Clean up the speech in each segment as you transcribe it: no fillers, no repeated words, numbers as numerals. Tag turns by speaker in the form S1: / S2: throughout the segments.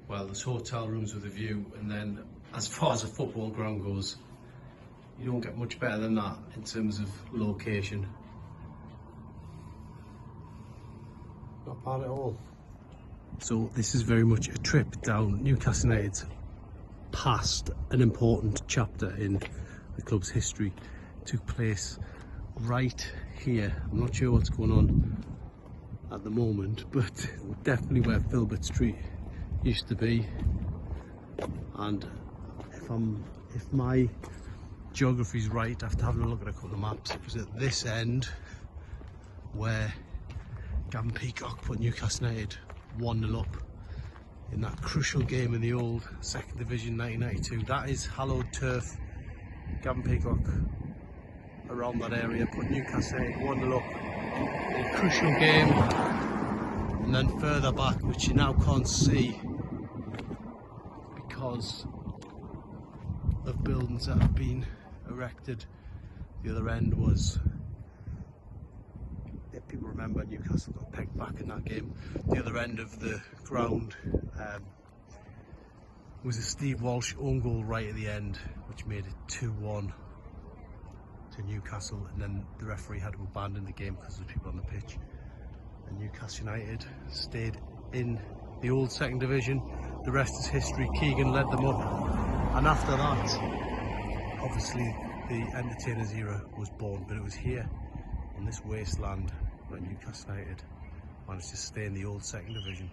S1: well, there's hotel rooms with a view, and then as far as a football ground goes, you don't get much better than that in terms of location. Not bad at all. So this is very much a trip down Newcastle United's past an important chapter in the club's history. It took place right here. I'm not sure what's going on at the moment, but definitely where Filbert Street used to be. And if my geography's right, after having a look at a couple of maps, it was at this end where Gavin Peacock put Newcastle United 1-0 up in that crucial game in the old second division 1992. That is hallowed turf. Gavin Peacock around that area put Newcastle United 1-0 up in a crucial game, and then further back, which you now can't see because of buildings that have been erected. The other end was, if people remember, Newcastle got pegged back in that game. The other end of the ground was a Steve Walsh own goal right at the end, which made it 2-1 to Newcastle, and then the referee had to abandon the game because there were people on the pitch. And Newcastle United stayed in the old second division. The rest is history. Keegan led them up, and after that, obviously the entertainers era was born, but it was here in this wasteland where Newcastle United managed to stay in the old second division.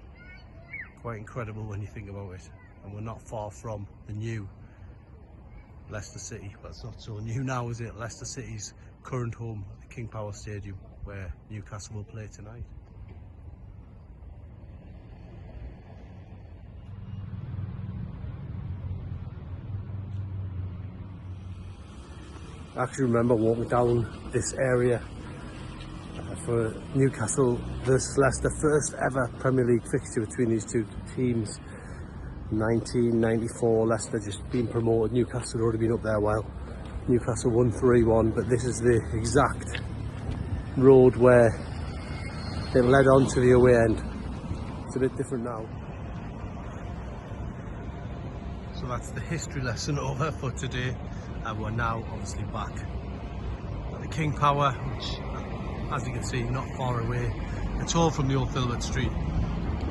S1: Quite incredible when you think about it. And we're not far from the new Leicester City. Well, it's not so new now, is it? Leicester City's current home, the King Power Stadium, where Newcastle will play tonight. I actually remember walking down this area for Newcastle versus Leicester, first ever Premier League fixture between these two teams. 1994, Leicester just been promoted. Newcastle had already been up there a while. Newcastle won 3-1, but this is the exact road where it led on to the away end. It's a bit different now. So that's the history lesson over for today, and we're now obviously back at the King Power, which, as you can see, not far away. It's all from the old Filbert Street.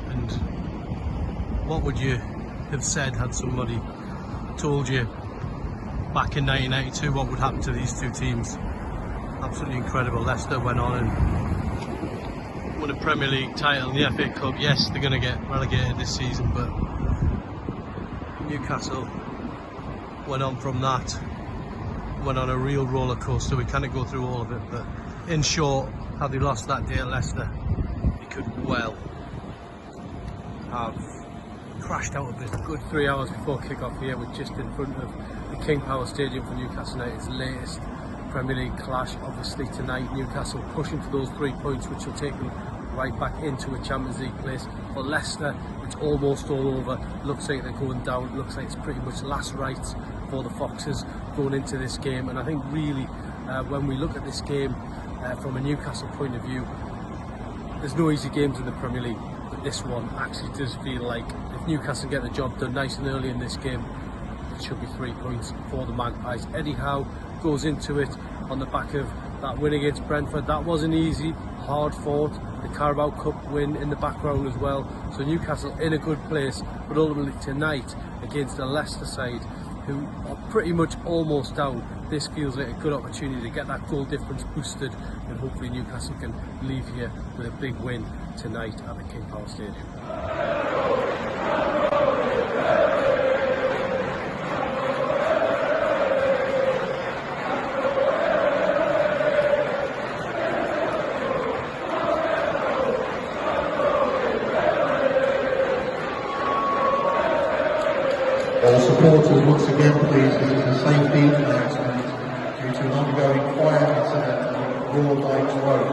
S1: And what would you have said had somebody told you back in 1992 what would happen to these two teams? Absolutely incredible. Leicester went on and won a Premier League title in the FA Cup. Yes, they're going to get relegated this season, but Newcastle went on from that, went on a real roller coaster. We can't go through all of it, but in short, had they lost that day at Leicester, they could well have crashed out of it. A good 3 hours before kick-off here, we're just in front of the King Power Stadium for Newcastle United's latest Premier League clash. Obviously tonight, Newcastle pushing for those 3 points, which will take them right back into a Champions League place. For Leicester, it's almost all over. Looks like they're going down. It looks like it's pretty much last rites for the Foxes going into this game. And I think really, when we look at this game from a Newcastle point of view, there's no easy games in the Premier League, but this one actually does feel like if Newcastle get the job done nice and early in this game, it should be 3 points for the Magpies. Eddie Howe goes into it on the back of that win against Brentford. That wasn't easy, hard fought. The Carabao Cup win in the background as well. So Newcastle in a good place, but ultimately tonight against a Leicester side who are pretty much almost down, this feels like a good opportunity to get that goal difference boosted, and hopefully Newcastle can leave here with a big win tonight at the King Power Stadium.
S2: All supporters, once again, please, this is a safety announcement due to an ongoing fire incident on Royal Dykes Road.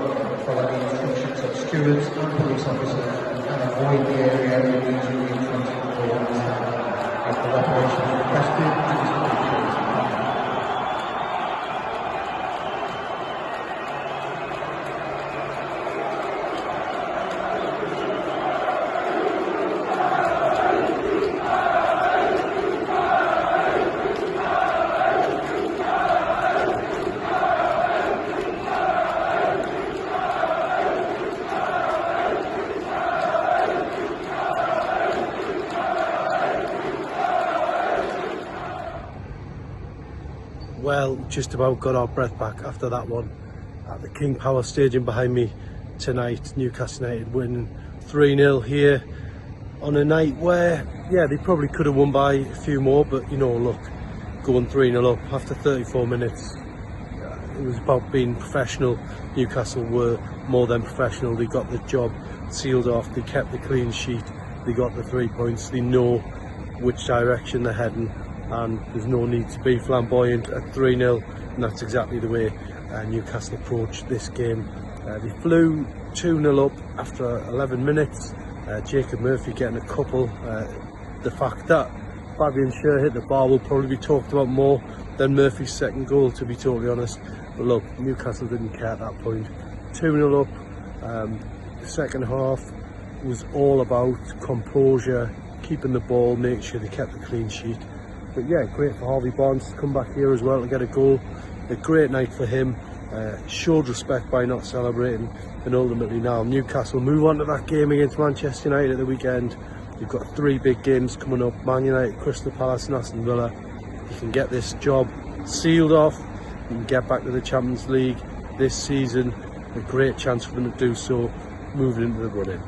S2: Follow the instructions of stewards and police officers and avoid the area immediately in front of the door. If the operation is requested, please continue.
S1: well, just about got our breath back after that one. At the King Power Stadium behind me tonight, Newcastle United winning 3-0 here on a night where, yeah, they probably could have won by a few more, but you know, look, going 3-0 up after 34 minutes, it was about being professional. Newcastle were more than professional. They got the job sealed off, they kept the clean sheet, they got the 3 points, they know which direction they're heading, and there's no need to be flamboyant at 3-0, and that's exactly the way Newcastle approached this game. They flew 2-0 up after 11 minutes, Jacob Murphy getting a couple. The fact that Fabian Schär hit the bar will probably be talked about more than Murphy's second goal, to be totally honest. But look, Newcastle didn't care at that point. 2-0 up. The second half was all about composure, keeping the ball, making sure they kept the clean sheet. But yeah, great for Harvey Barnes to come back here as well to get a goal. A great night for him. Showed respect by not celebrating, and ultimately now Newcastle move on to that game against Manchester United at the weekend. You've got 3 big games coming up: Man United, Crystal Palace and Aston Villa. You can get this job sealed off, you can get back to the Champions League this season. A great chance for them to do so, moving into the run-in.